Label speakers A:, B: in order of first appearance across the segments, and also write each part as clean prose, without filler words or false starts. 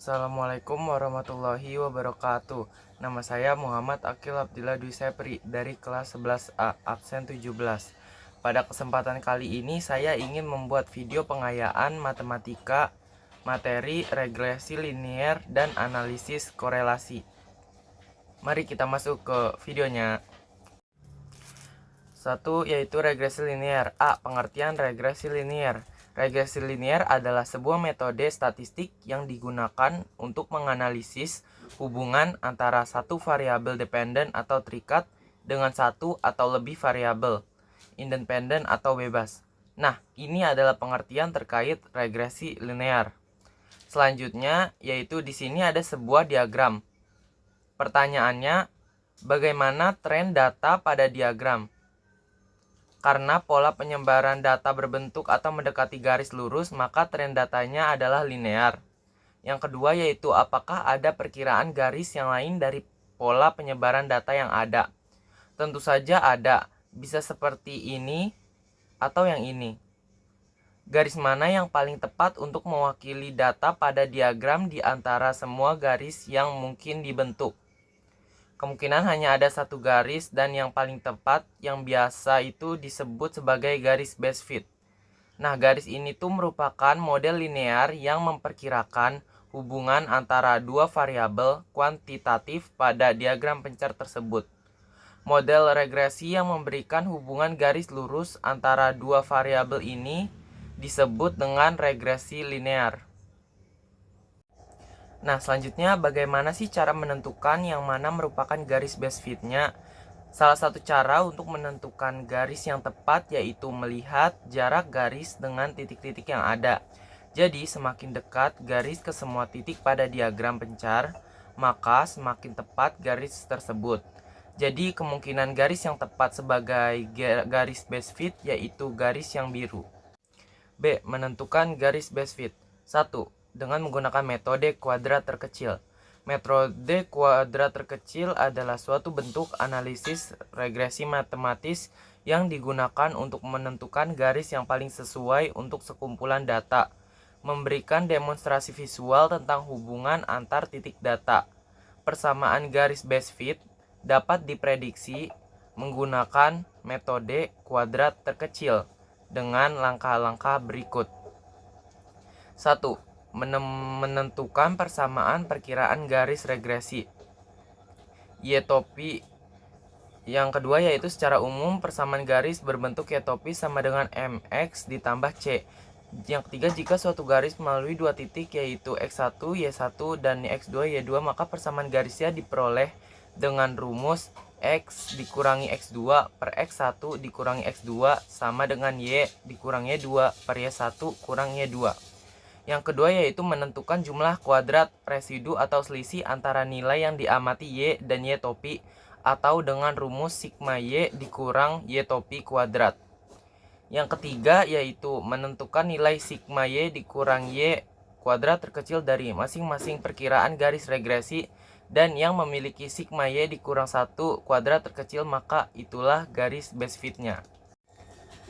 A: Assalamualaikum warahmatullahi wabarakatuh. Nama saya Muhammad Akil Abdillah Dwi Sepri dari kelas 11A, absen 17. Pada kesempatan kali ini saya ingin membuat video pengayaan matematika, materi regresi linier dan analisis korelasi. Mari kita masuk ke videonya. Satu yaitu regresi linier. A. Pengertian regresi linier. Regresi linier adalah sebuah metode statistik yang digunakan untuk menganalisis hubungan antara satu variabel dependen atau terikat dengan satu atau lebih variabel, independen atau bebas. Nah, ini adalah pengertian terkait regresi linear. Selanjutnya, yaitu di sini ada sebuah diagram. Pertanyaannya, bagaimana tren data pada diagram? Karena pola penyebaran data berbentuk atau mendekati garis lurus, maka tren datanya adalah linear. Yang kedua yaitu apakah ada perkiraan garis yang lain dari pola penyebaran data yang ada? Tentu saja ada, bisa seperti ini atau yang ini. Garis mana yang paling tepat untuk mewakili data pada diagram di antara semua garis yang mungkin dibentuk? Kemungkinan hanya ada satu garis dan yang paling tepat yang biasa itu disebut sebagai garis base fit. Nah, garis ini tuh merupakan model linear yang memperkirakan hubungan antara dua variabel kuantitatif pada diagram pencar tersebut. Model regresi yang memberikan hubungan garis lurus antara dua variabel ini disebut dengan regresi linear. Nah, selanjutnya bagaimana sih cara menentukan yang mana merupakan garis base fit-nya? Salah satu cara untuk menentukan garis yang tepat yaitu melihat jarak garis dengan titik-titik yang ada. Jadi, semakin dekat garis ke semua titik pada diagram pencar, maka semakin tepat garis tersebut. Jadi, kemungkinan garis yang tepat sebagai garis base fit yaitu garis yang biru. B. Menentukan garis base fit. 1. Dengan menggunakan metode kuadrat terkecil. Metode kuadrat terkecil adalah suatu bentuk analisis regresi matematis yang digunakan untuk menentukan garis yang paling sesuai untuk sekumpulan data, memberikan demonstrasi visual tentang hubungan antar titik data. Persamaan garis base fit dapat diprediksi menggunakan metode kuadrat terkecil dengan langkah-langkah berikut. 1. Menentukan persamaan perkiraan garis regresi. Y-topi. Yang kedua yaitu secara umum persamaan garis berbentuk Y-topi sama dengan MX ditambah C. Yang ketiga, jika suatu garis melalui dua titik yaitu X1, Y1 dan X2, Y2, maka persamaan garisnya diperoleh dengan rumus X dikurangi X2 per X1 dikurangi X2 sama dengan Y dikurangi Y2 per Y1 kurang Y2. Yang kedua yaitu menentukan jumlah kuadrat residu atau selisih antara nilai yang diamati Y dan Y topi atau dengan rumus sigma Y dikurang Y topi kuadrat. Yang ketiga yaitu menentukan nilai sigma Y dikurang Y kuadrat terkecil dari masing-masing perkiraan garis regresi dan yang memiliki sigma Y dikurang 1 kuadrat terkecil, maka itulah garis base fit-nya.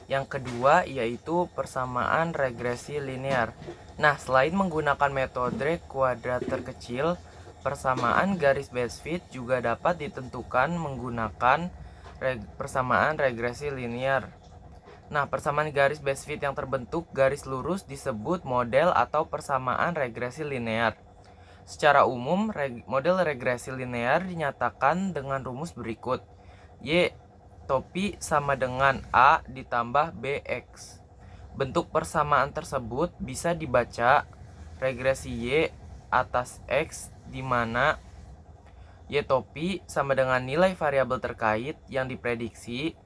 A: Yang kedua yaitu persamaan regresi linear. Nah, selain menggunakan metode kuadrat terkecil, persamaan garis base fit juga dapat ditentukan menggunakan persamaan regresi linear. Nah, persamaan garis base fit yang terbentuk garis lurus disebut model atau persamaan regresi linear. Secara umum, model regresi linear dinyatakan dengan rumus berikut. Y topi sama dengan A ditambah BX. Bentuk persamaan tersebut bisa dibaca regresi Y atas X di mana Y topi sama dengan nilai variabel terkait yang diprediksi,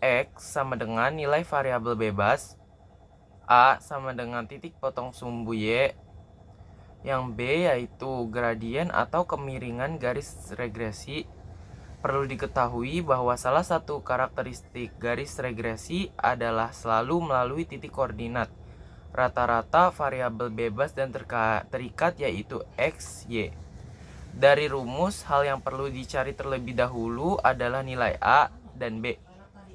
A: X sama dengan nilai variabel bebas, A sama dengan titik potong sumbu Y, yang B yaitu gradien atau kemiringan garis regresi. Perlu diketahui bahwa salah satu karakteristik garis regresi adalah selalu melalui titik koordinat. Rata-rata variabel bebas dan terikat yaitu X, Y. Dari rumus, hal yang perlu dicari terlebih dahulu adalah nilai A dan B.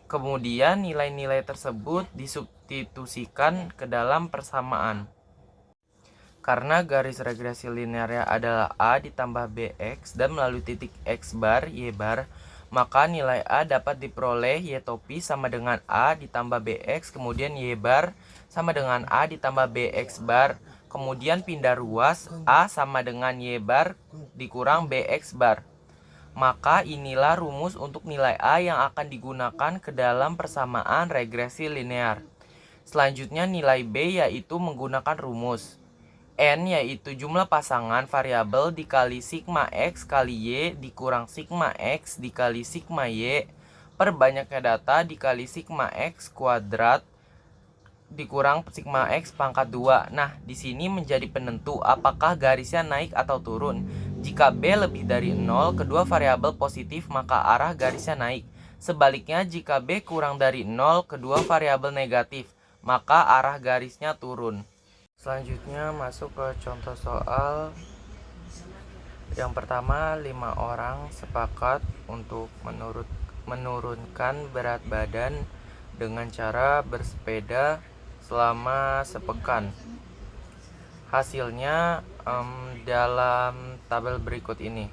A: Kemudian nilai-nilai tersebut disubstitusikan ke dalam persamaan. Karena garis regresi linearnya adalah A ditambah BX dan melalui titik X bar, Y bar, maka nilai A dapat diperoleh Y topi sama dengan A ditambah BX, kemudian Y bar sama dengan A ditambah BX bar, kemudian pindah ruas A sama dengan Y bar dikurang BX bar. Maka inilah rumus untuk nilai A yang akan digunakan ke dalam persamaan regresi linear. Selanjutnya nilai B yaitu menggunakan rumus N yaitu jumlah pasangan variabel dikali sigma X kali Y dikurang sigma X dikali sigma Y per banyaknya data dikali sigma X kuadrat dikurang sigma X pangkat 2. Nah, di sini menjadi penentu apakah garisnya naik atau turun. Jika B lebih dari 0, kedua variabel positif, maka arah garisnya naik. Sebaliknya, jika B kurang dari 0, kedua variabel negatif, maka arah garisnya turun. Selanjutnya masuk ke contoh soal. Yang pertama, 5 orang sepakat untuk menurunkan berat badan dengan cara bersepeda selama sepekan. Hasilnya dalam tabel berikut ini.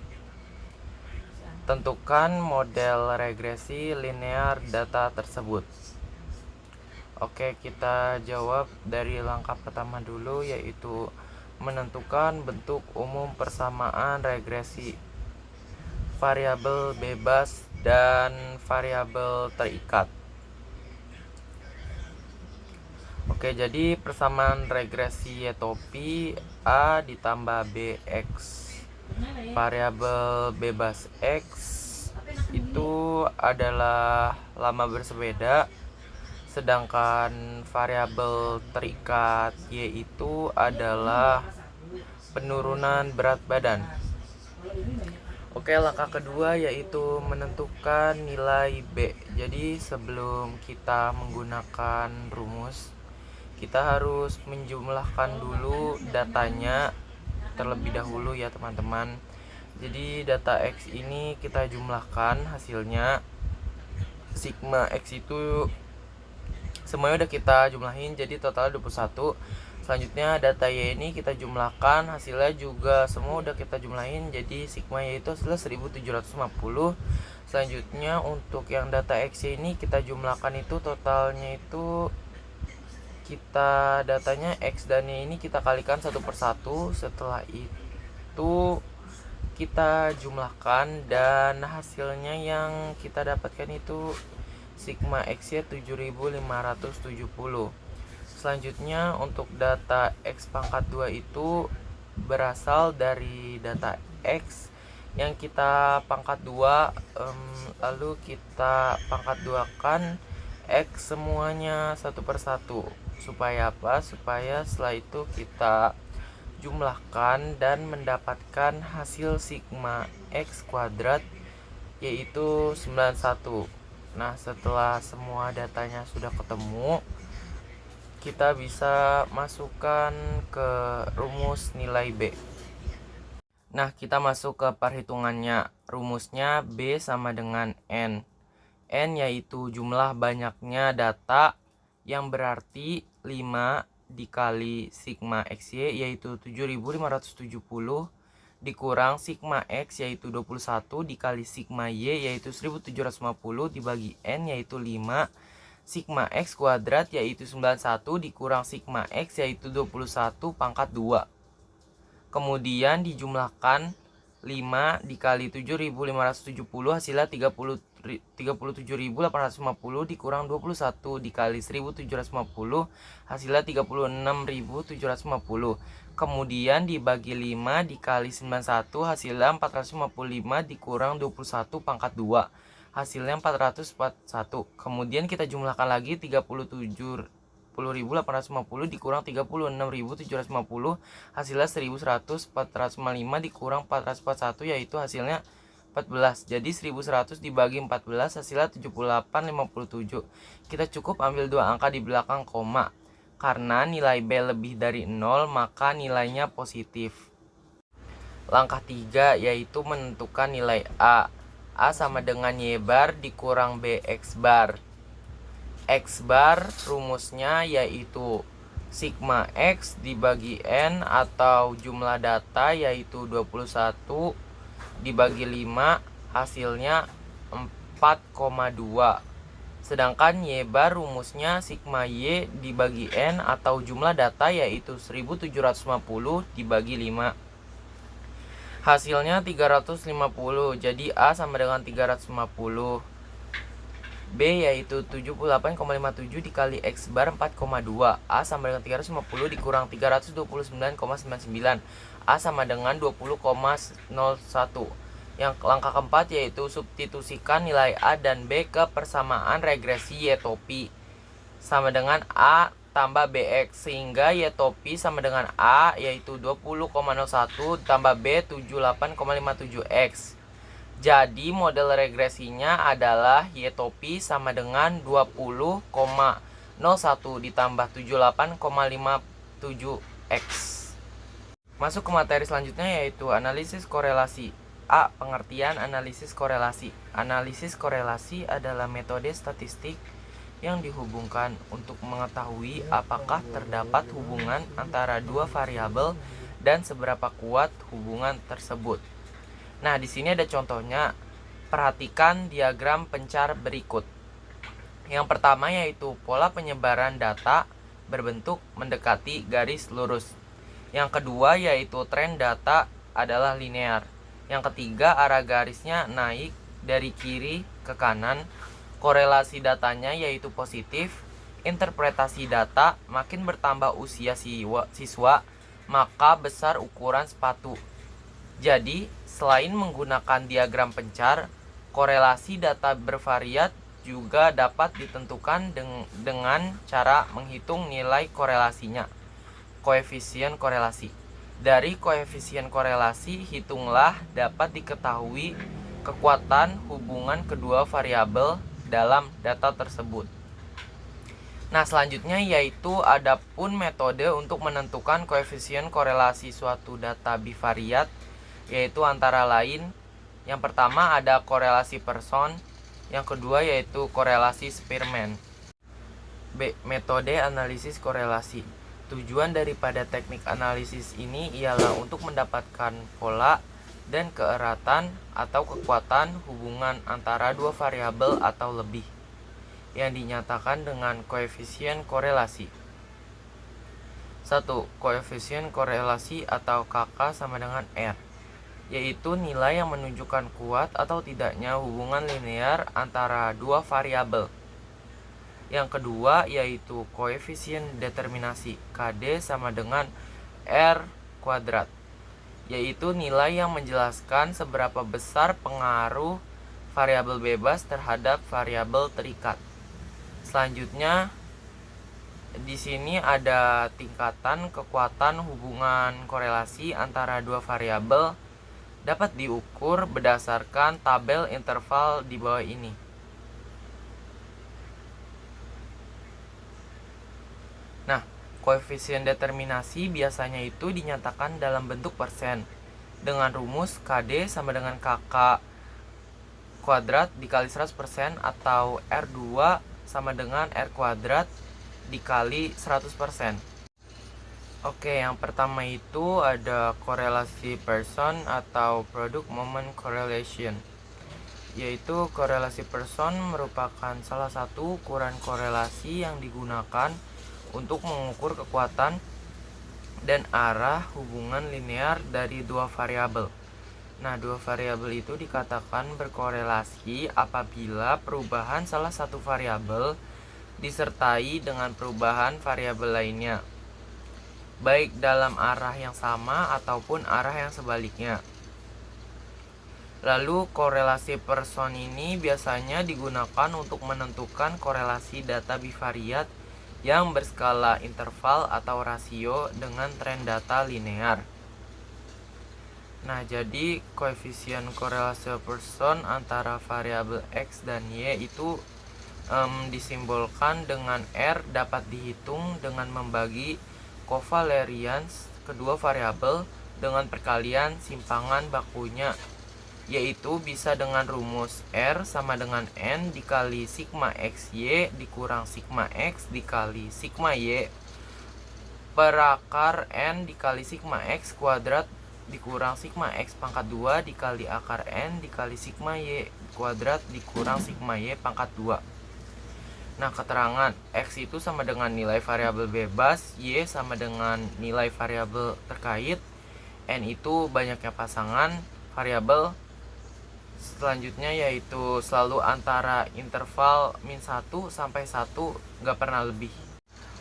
A: Tentukan model regresi linear data tersebut. Oke, kita jawab dari langkah pertama dulu, yaitu menentukan bentuk umum persamaan regresi variabel bebas dan variabel terikat. Oke, jadi persamaan regresi Y topi A ditambah BX. Variabel bebas X itu adalah lama bersepeda, sedangkan variabel terikat Y itu adalah penurunan berat badan. Oke, langkah kedua yaitu menentukan nilai B. Jadi sebelum kita menggunakan rumus, kita harus menjumlahkan dulu datanya terlebih dahulu ya teman-teman. Jadi data X ini kita jumlahkan, hasilnya sigma X itu semuanya udah kita jumlahin, jadi total 21. Selanjutnya data Y ini kita jumlahkan, hasilnya juga semua udah kita jumlahin, jadi sigma Y itu adalah 1750. Selanjutnya untuk yang data X ini kita jumlahkan, itu totalnya itu kita datanya X dan Y ini kita kalikan satu per satu. Setelah itu kita jumlahkan dan hasilnya yang kita dapatkan itu sigma X-nya 7570. Selanjutnya untuk data X pangkat 2 itu berasal dari data X yang kita pangkat 2, lalu kita pangkat 2 kan X semuanya satu per satu. Supaya apa? Supaya setelah itu kita jumlahkan dan mendapatkan hasil sigma X kuadrat yaitu 91. Nah, setelah semua datanya sudah ketemu, kita bisa masukkan ke rumus nilai B. Nah, kita masuk ke perhitungannya. Rumusnya B sama dengan N. N yaitu jumlah banyaknya data, yang berarti 5 dikali sigma XY yaitu 7570 dikurang sigma X yaitu 21 dikali sigma Y yaitu 1750 dibagi N yaitu 5, sigma X kuadrat yaitu 91 dikurang sigma X yaitu 21 pangkat 2. Kemudian dijumlahkan 5 dikali 7570 hasilnya 37.850 dikurang 21 dikali 1750 hasilnya 36.750. Kemudian dibagi 5 dikali 91 hasilnya 455 dikurang 21 pangkat 2 hasilnya 441. Kemudian kita jumlahkan lagi 37.850 dikurang 36.750 hasilnya 1.100 dikurang 441 yaitu hasilnya 14. Jadi 1100 dibagi 14 hasilnya 78,57. Kita cukup ambil dua angka di belakang koma. Karena nilai B lebih dari 0 maka nilainya positif. Langkah 3 yaitu menentukan nilai A. A sama dengan Y bar dikurang BX bar. X bar rumusnya yaitu sigma X dibagi N atau jumlah data yaitu 21 dibagi 5 hasilnya 4,2. Sedangkan Y bar rumusnya sigma Y dibagi N atau jumlah data yaitu 1750 dibagi 5. Hasilnya 350. Jadi A sama dengan 350. B yaitu 78,57 dikali X bar 4,2. A sama dengan 350 dikurang 329,99. A sama dengan 20,01. Yang langkah keempat yaitu substitusikan nilai A dan B ke persamaan regresi Y topi sama dengan A tambah BX, sehingga Y topi sama dengan A yaitu 20,01 tambah B 78,57X. Jadi model regresinya adalah Y topi sama dengan 20,01 ditambah 78,57X. Masuk ke materi selanjutnya yaitu analisis korelasi. A. Pengertian analisis korelasi. Analisis korelasi adalah metode statistik yang dihubungkan untuk mengetahui apakah terdapat hubungan antara dua variabel dan seberapa kuat hubungan tersebut. Nah, di sini ada contohnya. Perhatikan diagram pencar berikut. Yang pertama yaitu pola penyebaran data berbentuk mendekati garis lurus. Yang kedua yaitu tren data adalah linear. Yang ketiga arah garisnya naik dari kiri ke kanan. Korelasi datanya yaitu positif. Interpretasi data, makin bertambah usia siswa, maka besar ukuran sepatu. Jadi, selain menggunakan diagram pencar, korelasi data bervariat juga dapat ditentukan dengan cara menghitung nilai korelasinya. Koefisien korelasi. Dari koefisien korelasi, hitunglah dapat diketahui kekuatan hubungan kedua variabel dalam data tersebut. Nah, selanjutnya yaitu adapun metode untuk menentukan koefisien korelasi suatu data bivariat, yaitu antara lain yang pertama ada korelasi Pearson, yang kedua yaitu korelasi Spearman. B. Metode analisis korelasi. Tujuan daripada teknik analisis ini ialah untuk mendapatkan pola dan keeratan atau kekuatan hubungan antara dua variabel atau lebih yang dinyatakan dengan koefisien korelasi. 1. Koefisien korelasi atau KK sama dengan R, yaitu nilai yang menunjukkan kuat atau tidaknya hubungan linear antara dua variabel. Yang kedua yaitu koefisien determinasi, KD sama dengan R kuadrat, yaitu nilai yang menjelaskan seberapa besar pengaruh variabel bebas terhadap variabel terikat. Selanjutnya di sini ada tingkatan kekuatan hubungan korelasi antara dua variabel dapat diukur berdasarkan tabel interval di bawah ini. Nah, koefisien determinasi biasanya itu dinyatakan dalam bentuk persen dengan rumus KD sama dengan KK kuadrat dikali 100% atau R2 sama dengan R kuadrat dikali 100%. Oke, yang pertama itu ada korelasi Pearson atau product moment correlation, yaitu korelasi Pearson merupakan salah satu ukuran korelasi yang digunakan untuk mengukur kekuatan dan arah hubungan linear dari dua variabel. Nah, dua variabel itu dikatakan berkorelasi apabila perubahan salah satu variabel disertai dengan perubahan variabel lainnya, baik dalam arah yang sama ataupun arah yang sebaliknya. Lalu korelasi Pearson ini biasanya digunakan untuk menentukan korelasi data bivariat yang berskala interval atau rasio dengan tren data linear. Nah, jadi koefisien korelasi Pearson antara variabel X dan Y itu disimbolkan dengan R, dapat dihitung dengan membagi covalerians kedua variabel dengan perkalian simpangan bakunya, yaitu bisa dengan rumus R sama dengan N dikali sigma XY dikurang sigma X dikali sigma Y per akar N dikali sigma X kuadrat dikurang sigma X pangkat 2 dikali akar N dikali sigma Y kuadrat dikurang sigma Y pangkat 2. Nah, keterangan X itu sama dengan nilai variabel bebas, Y sama dengan nilai variabel terkait, N itu banyaknya pasangan variabel. Selanjutnya yaitu selalu antara interval min 1 sampai 1, nggak pernah lebih.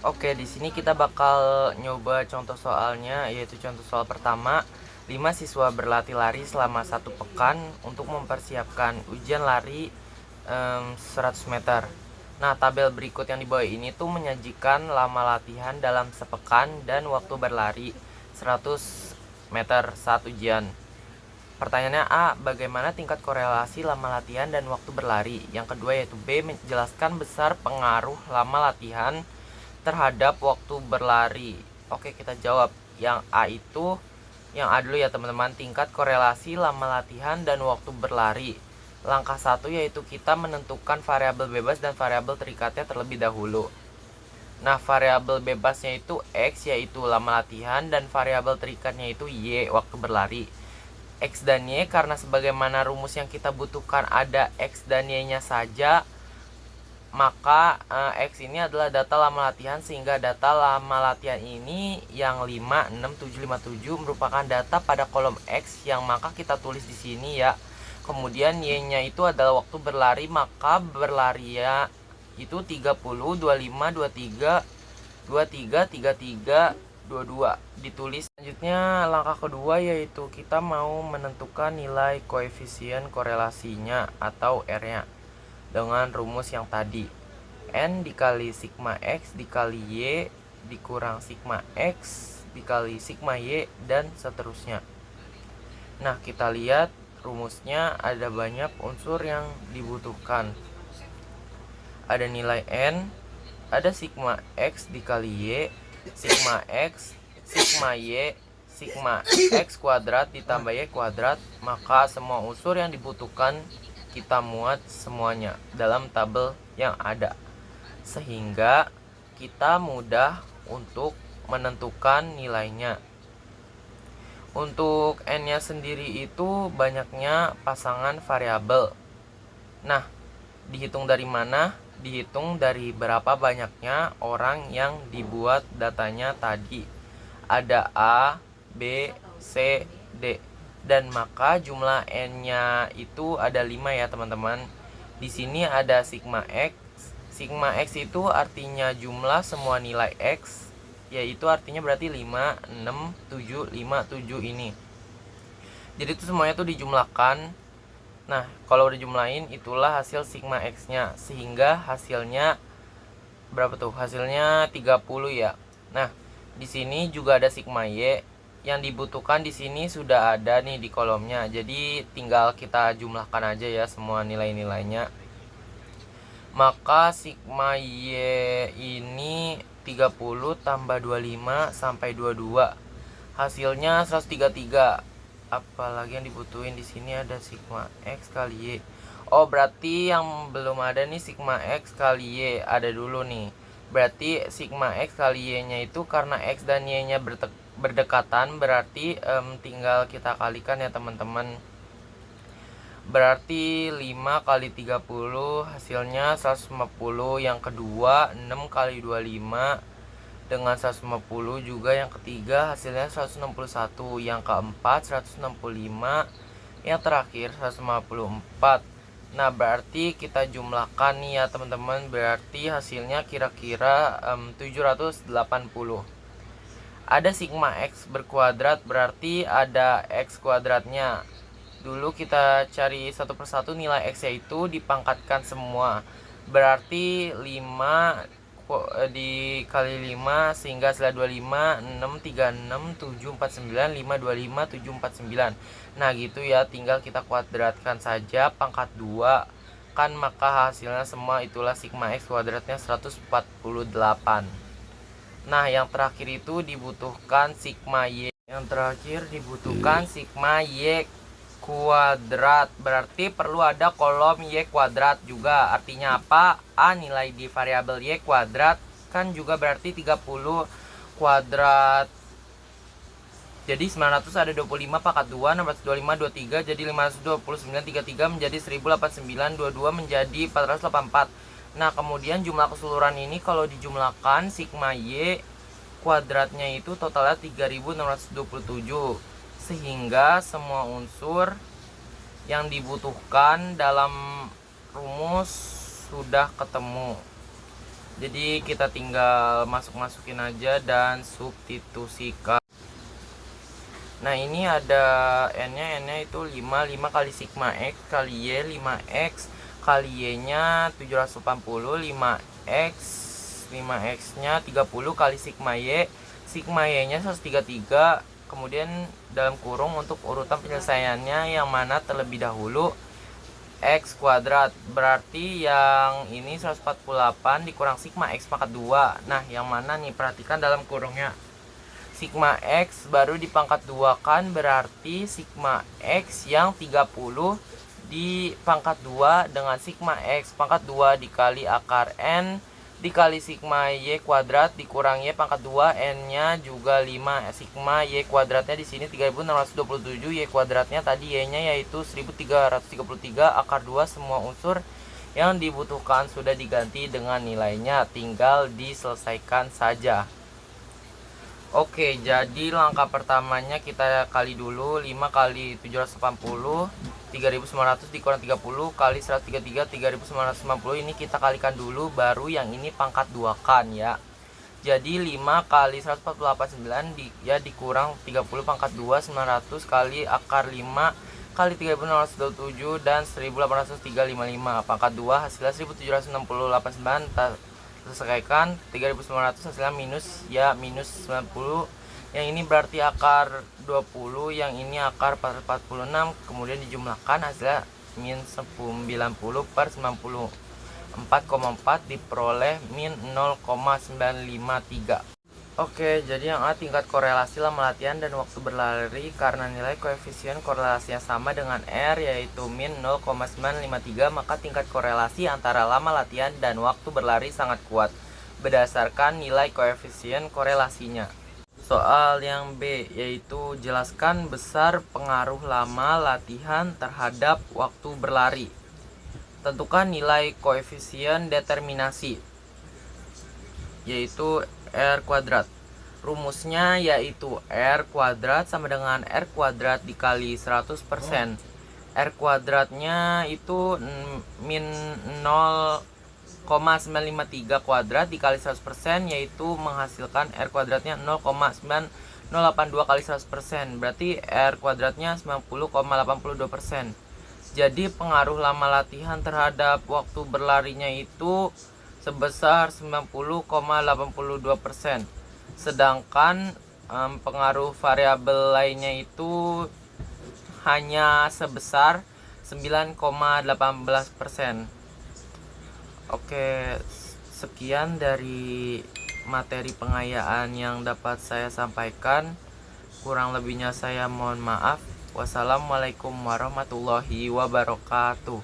A: Oke, di sini kita bakal nyoba contoh soalnya, yaitu contoh soal pertama. 5 siswa berlatih lari selama 1 pekan untuk mempersiapkan ujian lari 100 meter. Nah, tabel berikut yang di bawah ini tuh menyajikan lama latihan dalam sepekan dan waktu berlari 100 meter saat ujian. Pertanyaannya A, bagaimana tingkat korelasi lama latihan dan waktu berlari? Yang kedua yaitu B, menjelaskan besar pengaruh lama latihan terhadap waktu berlari. Oke, kita jawab. Yang A itu, yang A dulu ya teman-teman, tingkat korelasi lama latihan dan waktu berlari. Langkah 1 yaitu kita menentukan variabel bebas dan variabel terikatnya terlebih dahulu. Nah, variabel bebasnya itu X yaitu lama latihan dan variabel terikatnya itu Y waktu berlari. X dan Y karena sebagaimana rumus yang kita butuhkan ada X dan Y-nya saja, maka X ini adalah data lama latihan, sehingga data lama latihan ini yang 5, 6, 7, 5, 7 merupakan data pada kolom X yang maka kita tulis di sini ya. Kemudian Y-nya itu adalah waktu berlari, maka berlari ya itu 30, 25, 23, 23, 33, 22 ditulis. Selanjutnya langkah kedua yaitu kita mau menentukan nilai koefisien korelasinya atau R-nya dengan rumus yang tadi. N dikali sigma X dikali Y dikurang sigma X dikali sigma Y dan seterusnya. Nah, kita lihat rumusnya ada banyak unsur yang dibutuhkan. Ada nilai N, ada sigma X dikali Y, sigma X, sigma Y, sigma X kuadrat ditambah Y kuadrat. Maka semua unsur yang dibutuhkan kita muat semuanya dalam tabel yang ada, sehingga kita mudah untuk menentukan nilainya. Untuk N-nya sendiri itu banyaknya pasangan variabel. Nah, dihitung dari mana? Dihitung dari berapa banyaknya orang yang dibuat datanya tadi. Ada A, B, C, D. Dan maka jumlah N-nya itu ada 5 ya teman-teman. Di sini ada sigma X. Sigma X itu artinya jumlah semua nilai X, yaitu artinya berarti 5, 6, 7, 5, 7 ini. Jadi itu semuanya tuh dijumlahkan. Nah, kalau udah jumlahin itulah hasil sigma X-nya, sehingga hasilnya berapa tuh? Hasilnya 30 ya. Nah, di sini juga ada sigma Y. Yang dibutuhkan di sini sudah ada nih di kolomnya. Jadi tinggal kita jumlahkan aja ya semua nilai-nilainya. Maka sigma Y ini 30 tambah 25 sampai 22. Hasilnya 133. Apalagi yang dibutuhin di sini ada sigma X kali Y. Oh, berarti yang belum ada nih sigma X kali Y. Ada dulu nih. Berarti sigma X kali Y-nya itu karena X dan Y-nya berdekatan, berarti tinggal kita kalikan ya teman-teman. Berarti 5 kali 30 hasilnya 150. Yang kedua 6 kali 25 dengan 150 juga. Yang ketiga hasilnya 161. Yang keempat 165. Yang terakhir 154. Nah, berarti kita jumlahkan nih ya teman-teman. Berarti hasilnya kira-kira 780. Ada sigma X berkuadrat, berarti ada X kuadratnya. Dulu kita cari satu persatu nilai X yaitu dipangkatkan semua. Berarti 5 dikali 5 sehingga hasilnya 25, 6, 36, 7, 49, 5, 25, 7, 49. Nah gitu ya, tinggal kita kuadratkan saja pangkat 2 kan, maka hasilnya semua itulah sigma X kuadratnya 148. Nah, yang terakhir itu dibutuhkan sigma Y. Yang terakhir dibutuhkan sigma Y kuadrat. Berarti perlu ada kolom Y kuadrat juga. Artinya apa? A nilai di variabel Y kuadrat kan juga berarti 30 kuadrat. Jadi 900 ada 25 pangkat 2, 625 23, jadi 529 33 menjadi 1089, 22 menjadi 484. Nah, kemudian jumlah keseluruhan ini kalau dijumlahkan sigma Y kuadratnya itu totalnya 3627. Sehingga semua unsur yang dibutuhkan dalam rumus sudah ketemu. Jadi kita tinggal masukin aja dan substitusikan. Nah, ini ada n-nya itu 5 kali sigma X kali Y, 5X kali Y-nya 780, 5X-nya 30 kali sigma Y-nya 133. Kemudian dalam kurung untuk urutan penyelesaiannya yang mana terlebih dahulu X kuadrat, berarti yang ini 148 dikurang sigma X pangkat 2. Nah, yang mana nih? Perhatikan dalam kurungnya. Sigma X baru dipangkat 2 kan, berarti sigma X yang 30 dipangkat 2 dengan sigma X pangkat 2 dikali akar N dikali sigma Y kuadrat dikurang Y pangkat 2, N-nya juga 5. Sigma Y kuadratnya di sini 3627, Y kuadratnya tadi Y-nya yaitu 1333, akar 2 semua unsur yang dibutuhkan sudah diganti dengan nilainya, tinggal diselesaikan saja. Oke, jadi langkah pertamanya kita kali dulu 5 kali 780 3900 dikurang 30 kali 133 3990, ini kita kalikan dulu, baru yang ini pangkat 2 kan ya. Jadi 5 kali 148 9 ya dikurang 30 pangkat 2 900 kali akar 5 kali 3627 dan 1835 pangkat 2 hasilnya 1768 9. Selesaikan 3900 hasilnya minus ya, minus 90. Yang ini berarti akar 20, yang ini akar 446. Kemudian dijumlahkan hasilnya min 90 per 90, 4,4 diperoleh min 0,953. Oke, jadi yang A tingkat korelasi lama latihan dan waktu berlari karena nilai koefisien korelasinya sama dengan R yaitu min 0,953, maka tingkat korelasi antara lama latihan dan waktu berlari sangat kuat berdasarkan nilai koefisien korelasinya. Soal yang B yaitu jelaskan besar pengaruh lama latihan terhadap waktu berlari. Tentukan nilai koefisien determinasi yaitu R kuadrat. Rumusnya yaitu R kuadrat sama dengan R kuadrat dikali 100%. R kuadratnya itu min 0,953 kuadrat dikali 100%, yaitu menghasilkan R kuadratnya 0,9082 kali 100%. Berarti R kuadratnya 90,82%. Jadi pengaruh lama latihan terhadap waktu berlarinya itu sebesar 90,82%. Sedangkan pengaruh variabel lainnya itu hanya sebesar 9,18%. Oke, sekian dari materi pengayaan yang dapat saya sampaikan. Kurang lebihnya saya mohon maaf. Wassalamualaikum warahmatullahi wabarakatuh.